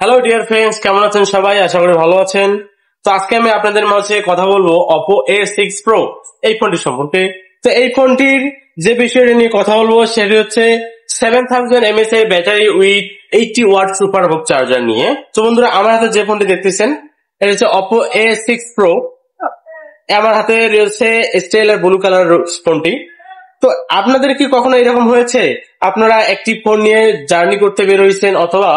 Hello dear friends, কেমন আছেন সবাই? আশা করি ভালো আছেন। তো আজকে আমি আপনাদের মাঝে কথা বলবো Oppo A6 Pro এই ফোনটি সম্পর্কে। তো এই ফোনটির যে বিষয়টি নিয়ে কথা বলবো সেটি হচ্ছে 7000 mAh এর ব্যাটারি উইথ 80 ওয়াট সুপার বুক চার্জার নিয়ে। তো বন্ধুরা, আমার হাতে যে ফোনটি দেখতেছেন এটা হচ্ছে Oppo A6 Pro। আমার হাতে রয়েছে স্টেলার ব্লু কালার ফোনটি। তো আপনাদের কি কখনো এরকম হয়েছে আপনারা একটি ফোন নিয়ে জার্নি করতে বের হয়েছেন অথবা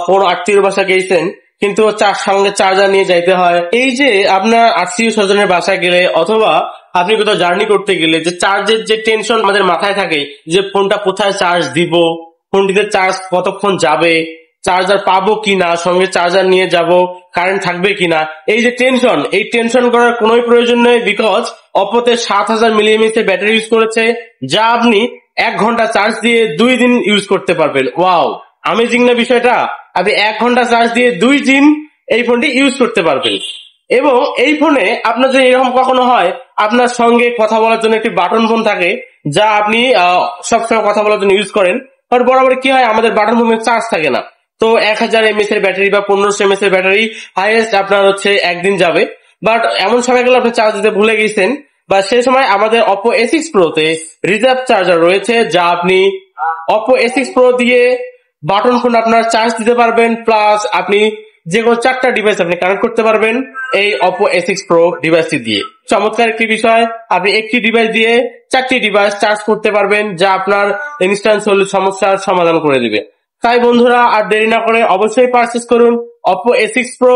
কোন আত্মীয় বাসা গেছেন, কিন্তু সঙ্গে চার্জার নিয়ে যাইতে হয়? এই যে আপনার আত্মীয় স্বজনের বাসায় গেলে অথবা আপনি কোথাও জার্নি করতে গেলে যে চার্জের যে টেনশন আমাদের মাথায় থাকে, যে ফোনটা কোথায় চার্জ দিব, ফোনটিতে চার্জ কতক্ষণ যাবে, চার্জার পাবো কিনা, সঙ্গে চার্জার নিয়ে যাব, কারেন্ট থাকবে কিনা, এই যে টেনশন, এই টেনশন করার কোনো প্রয়োজন নেই। বিকজ অপোতে 7000 মিলিএমএইচ এর ব্যাটারি ইউজ করেছে, যা আপনি 1 ঘন্টা চার্জ দিয়ে 2 দিন ইউজ করতে পারবেন। ওয়াও, আমেজিং না বিষয়টা? আপনি 1 ঘন্টা চার্জ দিয়ে 2 দিন এই ফোনটি ইউজ করতে পারবেন। এবং এই ফোনে আপনার যদি এরকম কখনো হয় আপনার সঙ্গে কথা বলার জন্য একটি বাটন ফোন থাকে, যা আপনি সবসময় কথা বলার জন্য ইউজ করেন, আর বরাবর কি হয় আমাদের বাটন ফোনে চার্জ থাকে না। তো 1000 mAh এর ব্যাটারি বা 1500 mAh এর ব্যাটারি হাইয়েস্ট আপনার হচ্ছে একদিন যাবে। বাট এমন সময় গেলে আপনি চার্জ দিতে ভুলে গেছেন, বা সেই সময় আমাদের Oppo A6 Pro তে রিজার্ভ চার্জার রয়েছে, যা আপনি Oppo A6 Pro দিয়ে বাটন ফোন আপনার চার্জ দিতে পারবেন। প্লাস আপনি যে কোনো 4টা ডিভাইস আপনি কানেক্ট করতে পারবেন এই Oppo A6 Pro ডিভাইসটি দিয়ে। চমৎকার একটি বিষয়, আপনি একটি ডিভাইস দিয়ে 4টি ডিভাইস চার্জ করতে পারবেন, যা আপনার ইনস্ট্যান্ট সমস্যার সমাধান করে দিবে। তাই বন্ধুরা, আর দেরি না করে অবশ্যই পারচেজ করুন Oppo A6 Pro।